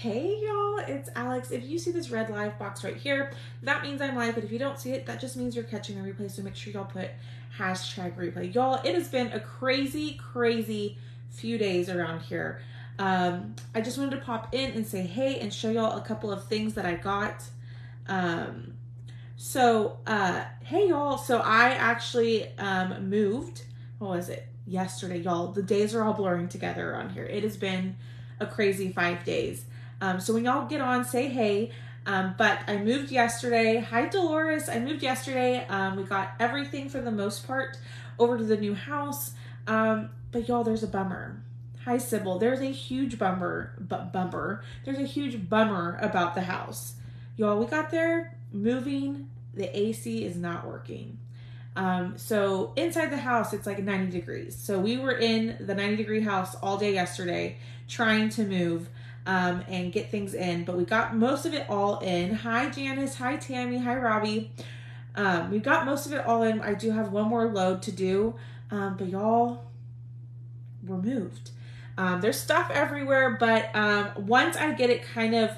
Hey y'all, it's Alex. If you see this red live box right here, that means I'm live, but if you don't see it, that just means you're catching the replay, so make sure y'all put hashtag replay. Y'all, it has been a crazy few days around here. I just wanted to pop in and say hey and show y'all a couple of things that I got. Hey y'all, so I actually moved, what was it, yesterday, y'all. The days are all blurring together around here. It has been a crazy 5 days. So when y'all get on, say hey. But I moved yesterday. Hi, Dolores. I moved yesterday. We got everything for the most part over to the new house. But y'all, there's a bummer. Hi, Sybil. There's a huge bummer. There's a huge bummer about the house. Y'all, we got there, moving. The AC is not working. So inside the house, it's like 90 degrees. So we were in the 90-degree house all day yesterday trying to move and get things in, but we got most of it all in. Hi, Janice. Hi, Tammy. Hi, Robbie. We got most of it all in. I do have one more load to do, but y'all, we're moved. There's stuff everywhere, but once I get it kind of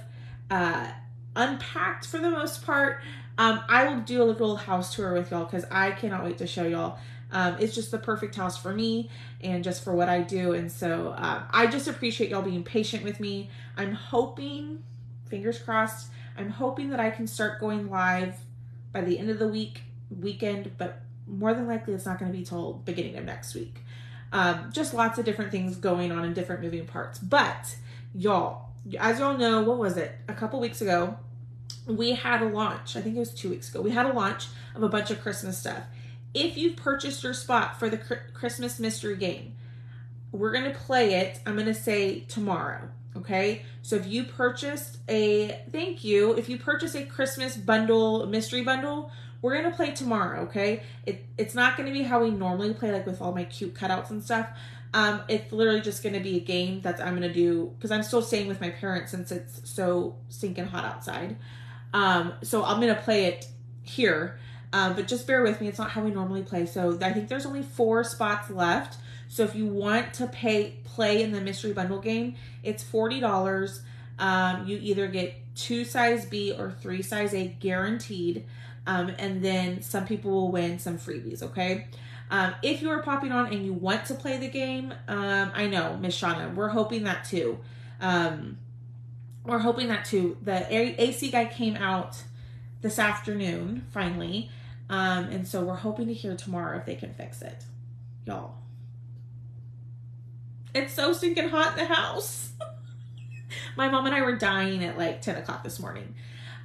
unpacked for the most part, I will do a little house tour with y'all because I cannot wait to show y'all. It's just the perfect house for me and just for what I do. And so I just appreciate y'all being patient with me. I'm hoping, fingers crossed, I'm hoping that I can start going live by the end of the weekend, but more than likely it's not going to be till beginning of next week. Just lots of different things going on in different moving parts. But y'all, as y'all know, what was it? A couple weeks ago, we had a launch. I think it was 2 weeks ago. We had a launch of a bunch of Christmas stuff. If you've purchased your spot for the Christmas mystery game, we're going to play it, I'm going to say tomorrow, okay? So if you purchased if you purchase a Christmas bundle, mystery bundle, we're going to play tomorrow, okay? It's not going to be how we normally play, like with all my cute cutouts and stuff. It's literally just going to be a game that I'm going to do, because I'm still staying with my parents since it's so stinking hot outside. So I'm going to play it here. But just bear with me. It's not how we normally play. So I think there's only 4 spots left. So if you want to play in the mystery bundle game, it's $40. You either get 2 size B or 3 size A guaranteed. And then some people will win some freebies. Okay. If you are popping on and you want to play the game, I know, Miss Shauna, we're hoping that too. The AC guy came out this afternoon, finally. And so we're hoping to hear tomorrow if they can fix it. Y'all, it's so stinking hot in the house. My mom and I were dying at like 10 o'clock this morning.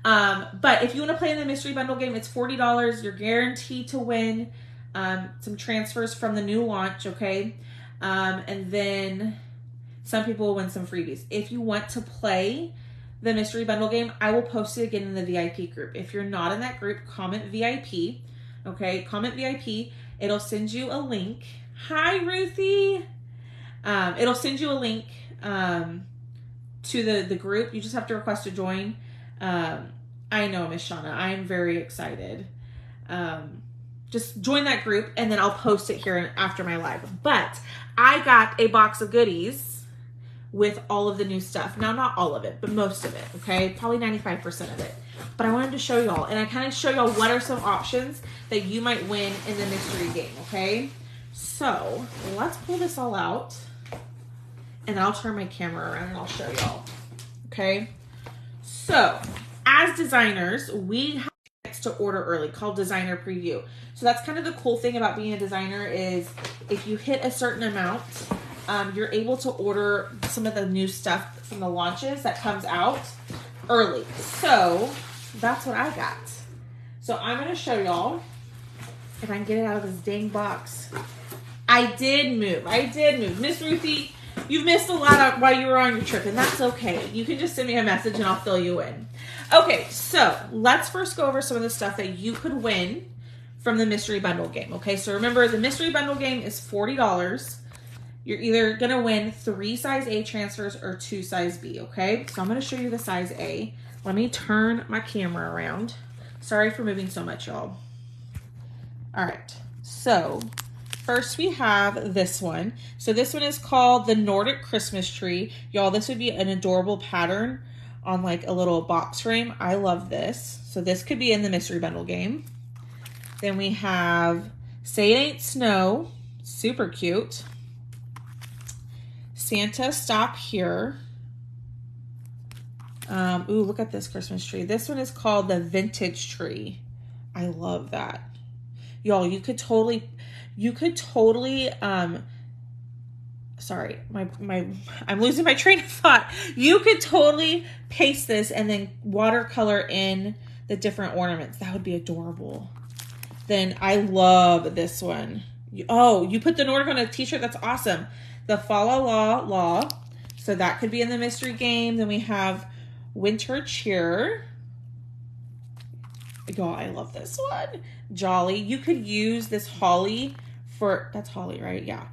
But if you want to play in the mystery bundle game, it's $40. You're guaranteed to win some transfers from the new launch, okay? And then some people will win some freebies. If you want to play the mystery bundle game, I will post it again in the VIP group. If you're not in that group, comment VIP, okay? Comment VIP. It'll send you a link. Hi, Ruthie. It'll send you a link to the group. You just have to request to join. I know, Miss Shauna, I am very excited. Just join that group, and then I'll post it here after my live. But I got a box of goodies with all of the new stuff. Now, not all of it, but most of it, okay? Probably 95% of it. But I wanted to show y'all, and I kind of show y'all what are some options that you might win in the mystery game, okay? So, let's pull this all out, and I'll turn my camera around and I'll show y'all, okay? So, as designers, we have to order early called designer preview. So that's kind of the cool thing about being a designer is if you hit a certain amount, you're able to order some of the new stuff from the launches that comes out early. So that's what I got. So I'm going to show y'all if I can get it out of this dang box. I did move. Miss Ruthie, you've missed a lot while you were on your trip, and that's okay. You can just send me a message and I'll fill you in. Okay, so let's first go over some of the stuff that you could win from the mystery bundle game. Okay, so remember the mystery bundle game is $40. You're either going to win 3 size A transfers or 2 size B, okay? So I'm going to show you the size A. Let me turn my camera around. Sorry for moving so much, y'all. All right, so first we have this one. So this one is called the Nordic Christmas Tree. Y'all, this would be an adorable pattern on like a little box frame. I love this. So this could be in the mystery bundle game. Then we have Say It Ain't Snow, super cute. Santa Stop Here. Ooh, look at this Christmas tree. This one is called the Vintage Tree. I love that. Y'all, you could totally, sorry, I'm losing my train of thought. You could totally paste this and then watercolor in the different ornaments. That would be adorable. Then I love this one. Oh, you put the Nordic on a t-shirt. That's awesome. The Fa La La La. So that could be in the mystery game. Then we have Winter Cheer. Y'all, I love this one. Jolly. You could use this holly for, that's holly, right? Yeah.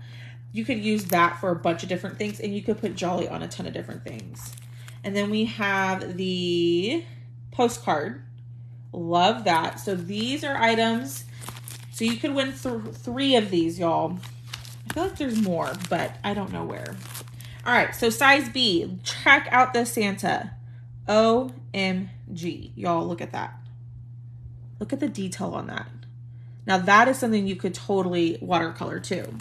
You could use that for a bunch of different things, and you could put Jolly on a ton of different things. And then we have the postcard. Love that. So these are items. So you could win 3 of these, y'all. I feel like there's more, but I don't know where. All right, so size B. Check out the Santa. OMG. Y'all, look at that. Look at the detail on that. Now that is something you could totally watercolor too.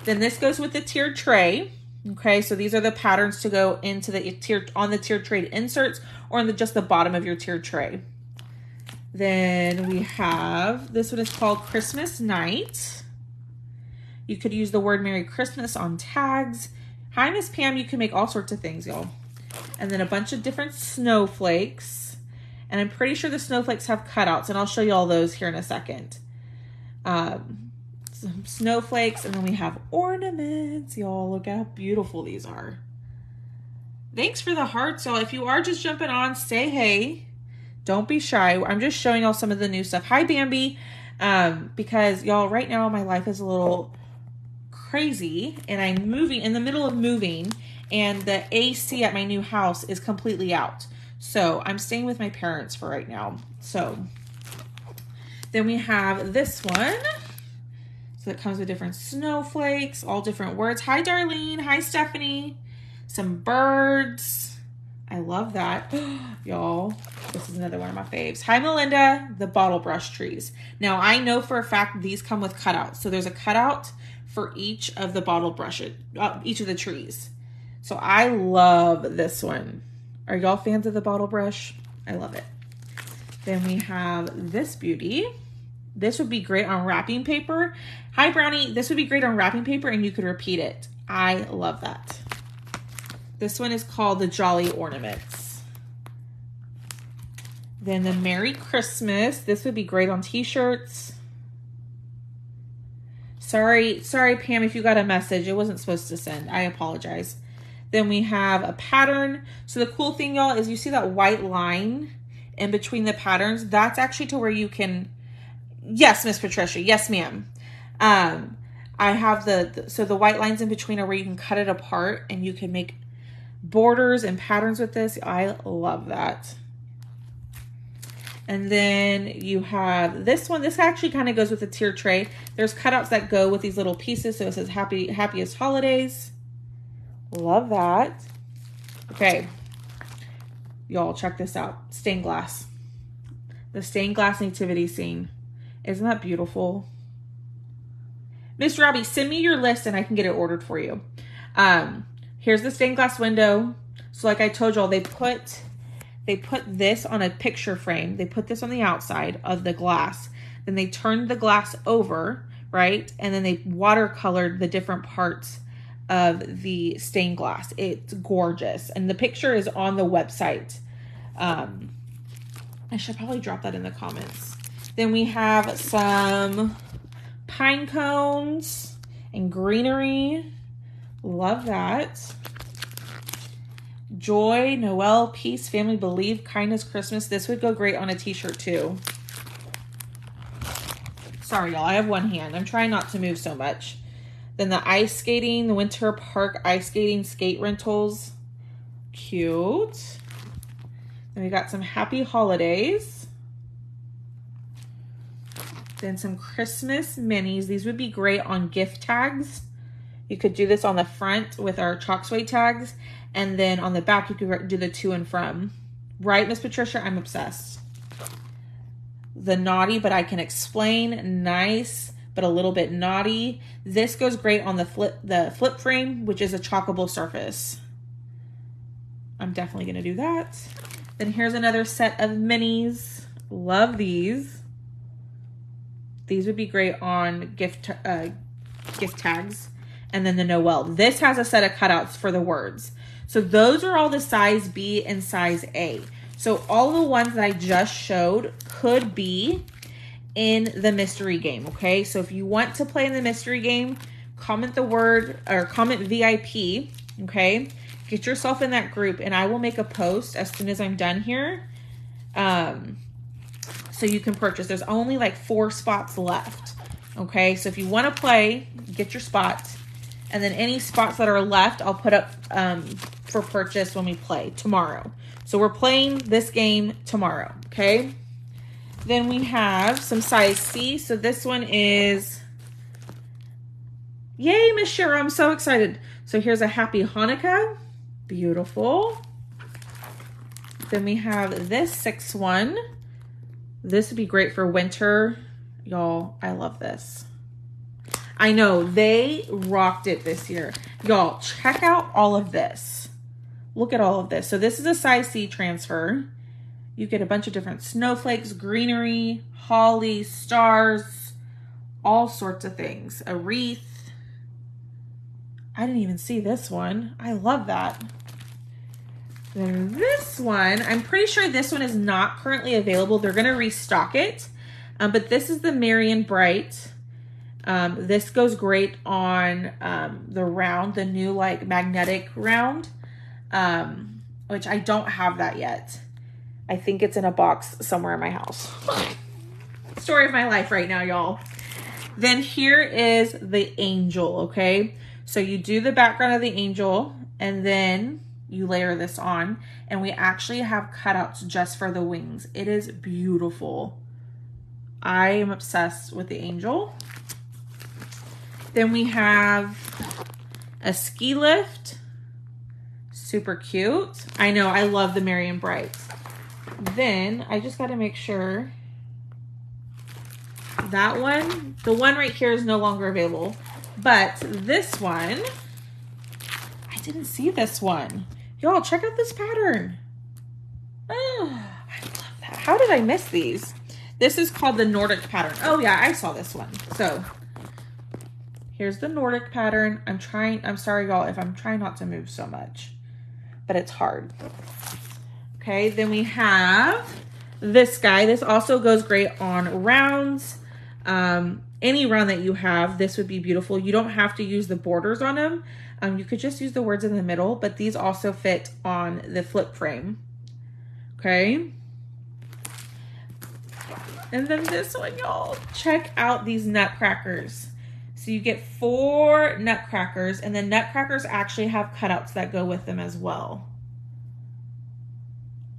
Then this goes with the tiered tray. Okay, so these are the patterns to go into the tiered tray inserts or on just the bottom of your tiered tray. Then we have, this one is called Christmas Night. You could use the word Merry Christmas on tags. Hi, Miss Pam, you can make all sorts of things, y'all. And then a bunch of different snowflakes. And I'm pretty sure the snowflakes have cutouts, and I'll show you all those here in a second. Some snowflakes, and then we have ornaments. Y'all, look how beautiful these are. Thanks for the hearts, y'all. If you are just jumping on, say hey. Don't be shy. I'm just showing y'all some of the new stuff. Hi, Bambi. Because y'all, right now my life is a little crazy, and I'm moving, in the middle of moving, and the AC at my new house is completely out. So I'm staying with my parents for right now. So then we have this one. So it comes with different snowflakes, all different words. Hi, Darlene. Hi, Stephanie. Some birds. I love that. Y'all, this is another one of my faves. Hi, Melinda. The bottle brush trees. Now, I know for a fact these come with cutouts. So there's a cutout for each of the bottle brushes, each of the trees. So I love this one. Are y'all fans of the bottle brush? I love it. Then we have this beauty. This would be great on wrapping paper. Hi, Brownie. This would be great on wrapping paper, and you could repeat it. I love that. This one is called the Jolly Ornaments. Then the Merry Christmas. This would be great on t-shirts. Sorry, Pam, if you got a message. It wasn't supposed to send. I apologize. Then we have a pattern. So the cool thing, y'all, is you see that white line in between the patterns. That's actually to where you can... Yes, Miss Patricia. Yes, ma'am. I have so the white lines in between are where you can cut it apart and you can make borders and patterns with this. I love that. And then you have this one. This actually kind of goes with the tier tray. There's cutouts that go with these little pieces. So it says happiest holidays. Love that. Okay. Y'all, check this out. Stained glass. The stained glass nativity scene. Isn't that beautiful? Miss Robbie, send me your list and I can get it ordered for you. Here's the stained glass window. So like I told y'all, they put this on a picture frame. They put this on the outside of the glass. Then they turned the glass over, right? And then they watercolored the different parts of the stained glass. It's gorgeous. And the picture is on the website. I should probably drop that in the comments. Then we have some pine cones and greenery. Love that. Joy, Noel, peace, family, believe, kindness, Christmas. This would go great on a t-shirt too. Sorry, y'all. I have one hand. I'm trying not to move so much. Then the ice skating, the Winter Park ice skating skate rentals. Cute. Then we got some happy holidays. Then some Christmas minis. These would be great on gift tags. You could do this on the front with our chalk suede tags. And then on the back, you could do the to and from. Right, Miss Patricia? I'm obsessed. The naughty, but I can explain. Nice, but a little bit naughty. This goes great on the flip frame, which is a chalkable surface. I'm definitely going to do that. Then here's another set of minis. Love these. These would be great on gift tags. And then the Noel. This has a set of cutouts for the words. So those are all the size B and size A. So all the ones that I just showed could be in the mystery game, okay? So if you want to play in the mystery game, comment the word or comment VIP, okay? Get yourself in that group and I will make a post as soon as I'm done here. So you can purchase. There's only like 4 spots left, okay? So if you want to play, get your spot. And then any spots that are left, I'll put up for purchase when we play tomorrow. So we're playing this game tomorrow, okay? Then we have some size C. So this one is, yay, Miss Shira, I'm so excited. So here's a Happy Hanukkah. Beautiful. Then we have this 6-1. This would be great for winter. Y'all, I love this. I know, they rocked it this year. Y'all, check out all of this. Look at all of this. So this is a size C transfer. You get a bunch of different snowflakes, greenery, holly, stars, all sorts of things. A wreath. I didn't even see this one. I love that. Then this one, I'm pretty sure this one is not currently available. They're going to restock it. But this is the Marion Bright. This goes great on the round, the new like magnetic round, which I don't have that yet. I think it's in a box somewhere in my house. Story of my life right now, y'all. Then here is the angel, okay? So you do the background of the angel and then you layer this on, and we actually have cutouts just for the wings. It is beautiful. I am obsessed with the angel. Then we have a ski lift. Super cute. I know, I love the Marion Bright. Then I just got to make sure that one, the one right here is no longer available, but this one, I didn't see this one. Y'all, check out this pattern. Oh, I love that. How did I miss these? This is called the Nordic pattern. Oh yeah, I saw this one. So here's the Nordic pattern. I'm sorry y'all if I'm trying not to move so much, but it's hard. Okay, then we have this guy. This also goes great on rounds. Any round that you have, this would be beautiful. You don't have to use the borders on them. You could just use the words in the middle, but these also fit on the flip frame. Okay. And then this one, y'all, check out these nutcrackers. So you get 4 nutcrackers, and then nutcrackers actually have cutouts that go with them as well.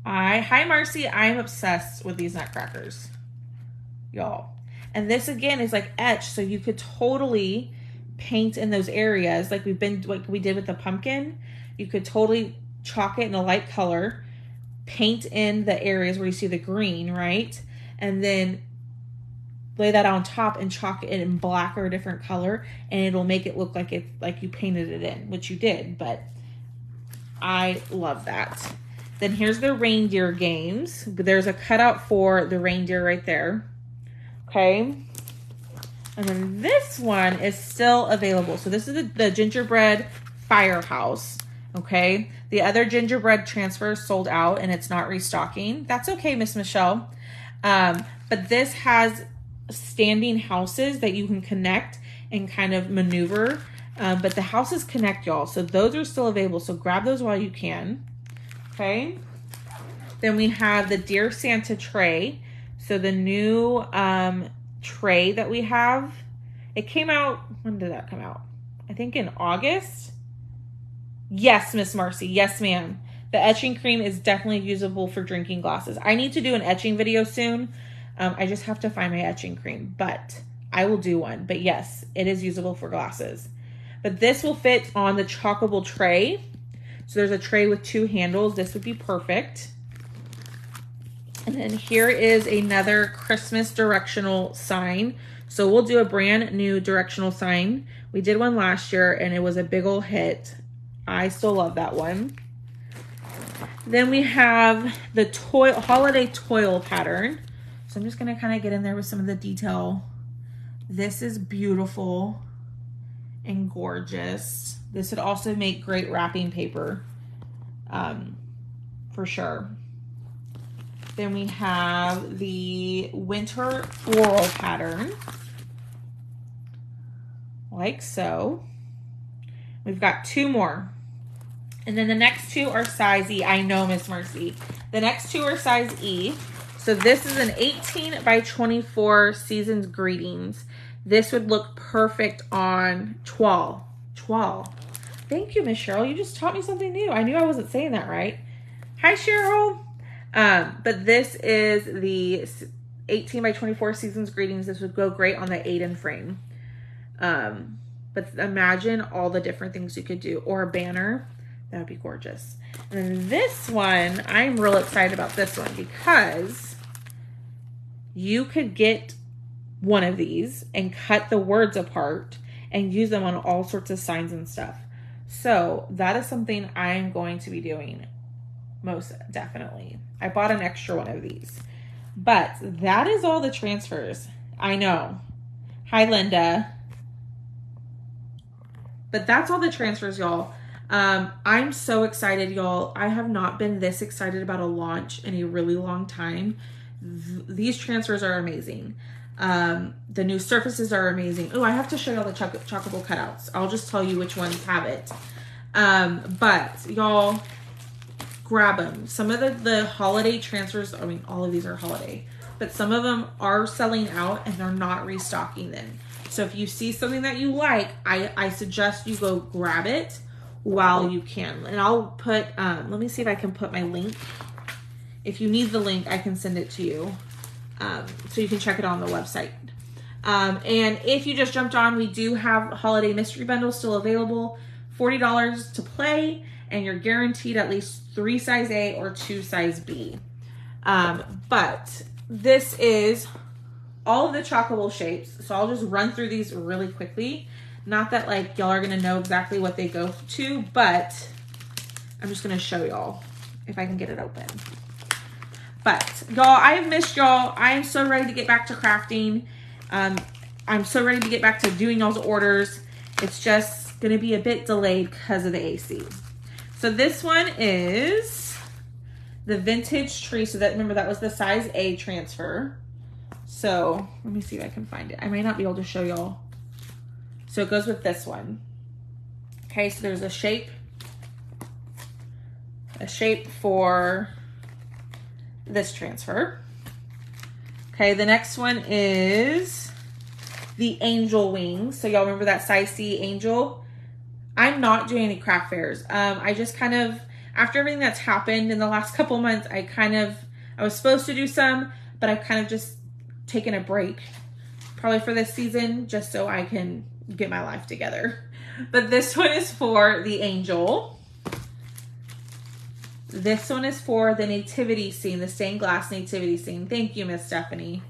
Hi Marcy, I'm obsessed with these nutcrackers, y'all. And this again is like etched, so you could totally paint in those areas like we did with the pumpkin. You could totally chalk it in a light color, paint in the areas where you see the green, right? And then lay that on top and chalk it in black or a different color, and it'll make it look like you painted it in, which you did, but I love that. Then here's the reindeer games. There's a cutout for the reindeer right there. Okay. And then this one is still available. So this is the gingerbread firehouse. Okay. The other gingerbread transfer sold out and it's not restocking. That's okay, Miss Michelle. But this has standing houses that you can connect and kind of maneuver. But the houses connect, y'all. So those are still available. So grab those while you can. Okay. Then we have the Dear Santa tray. So the new tray that we have, it came out, when did that come out? I think in August. Yes, Miss Marcy. Yes, ma'am. The etching cream is definitely usable for drinking glasses. I need to do an etching video soon. I just have to find my etching cream, but I will do one. But yes, it is usable for glasses. But this will fit on the chalkable tray. So there's a tray with 2 handles. This would be perfect. And then here is another Christmas directional sign. So we'll do a brand new directional sign. We did one last year and it was a big old hit. I still love that one. Then we have the holiday toil pattern. So I'm just gonna kind of get in there with some of the detail. This is beautiful and gorgeous. This would also make great wrapping paper, for sure. Then we have the winter floral pattern, like so. We've got 2 more. And then the next 2 are size E. I know, Miss Mercy. The next 2 are size E. So this is an 18 by 24 Season's Greetings. This would look perfect on toile. Toile. Thank you, Miss Cheryl. You just taught me something new. I knew I wasn't saying that right. Hi, Cheryl. But this is the 18 by 24 Season's Greetings. This would go great on the Aiden frame. But imagine all the different things you could do. Or a banner. That would be gorgeous. And then this one, I'm real excited about this one because you could get one of these and cut the words apart and use them on all sorts of signs and stuff. So that is something I'm going to be doing most definitely. I bought an extra one of these. But that is all the transfers. I know. Hi, Linda. But that's all the transfers, y'all. I'm so excited, y'all. I have not been this excited about a launch in a really long time. These transfers are amazing. The new surfaces are amazing. Oh, I have to show y'all the Chockable cutouts. I'll just tell you which ones have it. But y'all, grab them. Some of the holiday transfers, I mean, all of these are holiday, but some of them are selling out and they're not restocking them. So if you see something that you like, I suggest you go grab it while you can. And I'll put, let me see if I can put my link. If you need the link, I can send it to you. So you can check it on the website. And if you just jumped on, we do have holiday mystery bundles still available. $40 to play, and you're guaranteed at least 3 size A or 2 size B. But this is all of the Chockable shapes. So I'll just run through these really quickly. Not that like y'all are gonna know exactly what they go to, but I'm just gonna show y'all if I can get it open. But y'all, I have missed y'all. I am so ready to get back to crafting. I'm so ready to get back to doing y'all's orders. It's just gonna be a bit delayed because of the AC. So this one is the vintage tree. So that, remember, that was the size A transfer. So let me see if I can find it. I may not be able to show y'all. So it goes with this one. Okay, so there's a shape for this transfer. Okay, the next one is the angel wings. So y'all remember that size C angel? I'm not doing any craft fairs. I just kind of, after everything that's happened in the last couple months, I was supposed to do some, but I've kind of just taken a break probably for this season just so I can get my life together. But this one is for the angel. This one is for the nativity scene, the stained glass nativity scene. Thank you, Miss Stephanie.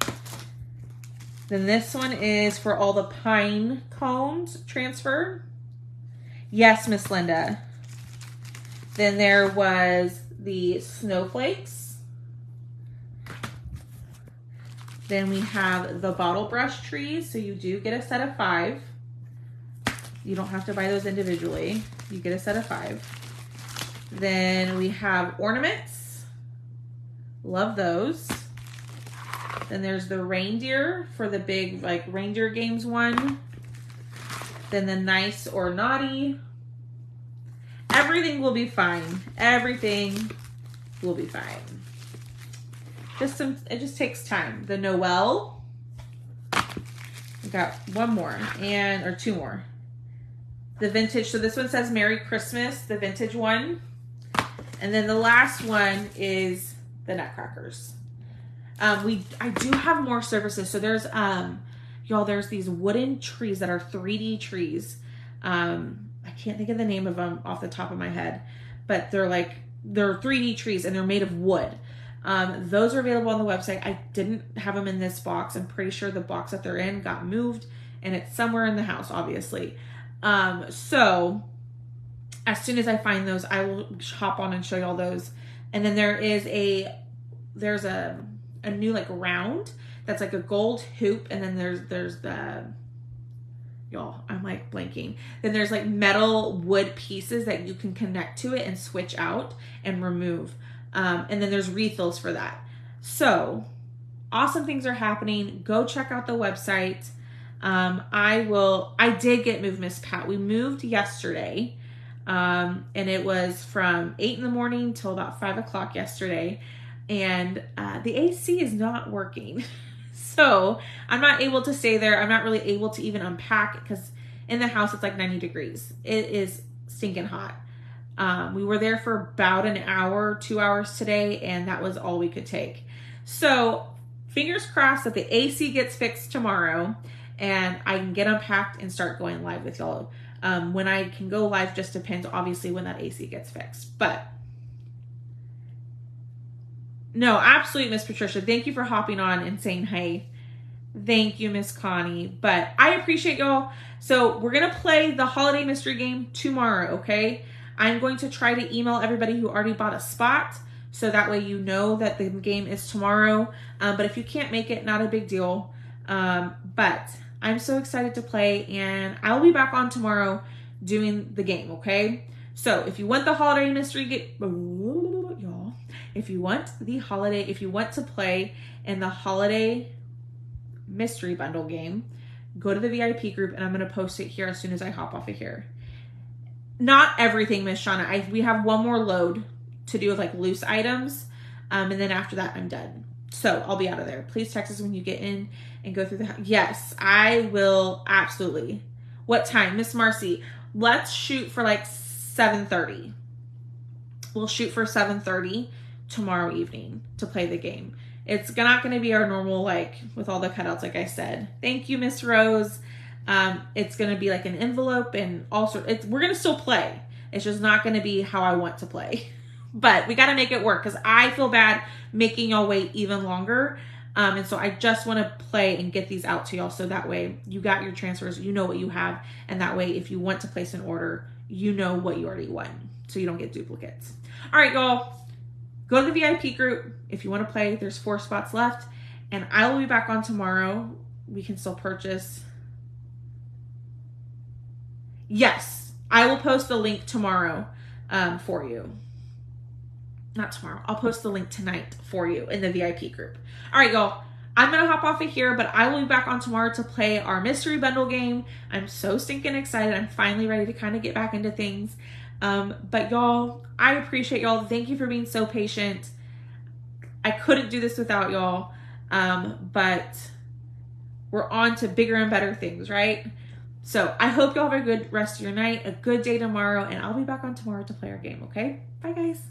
Then this one is for all the pine cones transfer. Yes, Miss Linda. Then there was the snowflakes. Then we have the bottle brush trees. So you do get a set of 5. You don't have to buy those individually. You get a set of 5. Then we have ornaments. Love those. Then there's the reindeer for the big like reindeer games one. Then the nice or naughty. Everything will be fine. Everything will be fine. It just takes time. The Noel. We got one more or 2 more. The vintage. So this one says Merry Christmas, the vintage one. And then the last one is the Nutcrackers. I do have more surfaces. So there's, y'all, there's these wooden trees that are 3D trees. I can't think of the name of them off the top of my head, but they're 3D trees and they're made of wood. Those are available on the website. I didn't have them in this box. I'm pretty sure the box that they're in got moved and it's somewhere in the house, obviously. So as soon as I find those, I will hop on and show you all those. And then there's a new like round that's like a gold hoop, and then there's the, y'all, I'm like blanking. Then there's like metal wood pieces that you can connect to it and switch out and remove. And then there's refills for that. So awesome things are happening. Go check out the website. I did get moved, Miss Pat. We moved yesterday. And it was from 8 in the morning till about 5 o'clock yesterday. And, the AC is not working. So I'm not able to stay there. I'm not really able to even unpack because in the house, it's like 90 degrees. It is stinking hot. We were there for about an hour, 2 hours today, and that was all we could take. So fingers crossed that the AC gets fixed tomorrow and I can get unpacked and start going live with y'all. When I can go live just depends, obviously, when that AC gets fixed. But no, absolutely, Miss Patricia. Thank you for hopping on and saying hey. Thank you, Miss Connie. But I appreciate y'all. So we're going to play the holiday mystery game tomorrow, okay? I'm going to try to email everybody who already bought a spot so that way you know that the game is tomorrow. But if you can't make it, not a big deal. But I'm so excited to play, and I'll be back on tomorrow doing the game, okay? So if you want the holiday mystery game, y'all, if you want to play in the holiday mystery bundle game, go to the VIP group, and I'm going to post it here as soon as I hop off of here. Not everything, Miss Shauna. We have one more load to do with like loose items. And then after that, I'm done. So I'll be out of there. Please text us when you get in and go through the house. Yes, I will. Absolutely. What time? Miss Marcy, let's shoot for like 7:30. We'll shoot for 7:30 tomorrow evening to play the game. It's not going to be our normal, like with all the cutouts, like I said. Thank you, Miss Rose. It's going to be like an envelope and all sorts. We're going to still play. It's just not going to be how I want to play. But we got to make it work because I feel bad making y'all wait even longer. And so I just want to play and get these out to y'all so that way you got your transfers, you know what you have. And that way, if you want to place an order, you know what you already won so you don't get duplicates. All right, y'all. Go to the VIP group. If you want to play, there's 4 spots left. And I will be back on tomorrow. We can still purchase. Yes, I will post the link tomorrow for you. Not tomorrow. I'll post the link tonight for you in the VIP group. All right, y'all. I'm going to hop off of here, but I will be back on tomorrow to play our mystery bundle game. I'm so stinking excited. I'm finally ready to kind of get back into things. But y'all, I appreciate y'all. Thank you for being so patient. I couldn't do this without y'all. But we're on to bigger and better things, right? So I hope y'all have a good rest of your night, a good day tomorrow, and I'll be back on tomorrow to play our game, okay? Bye, guys.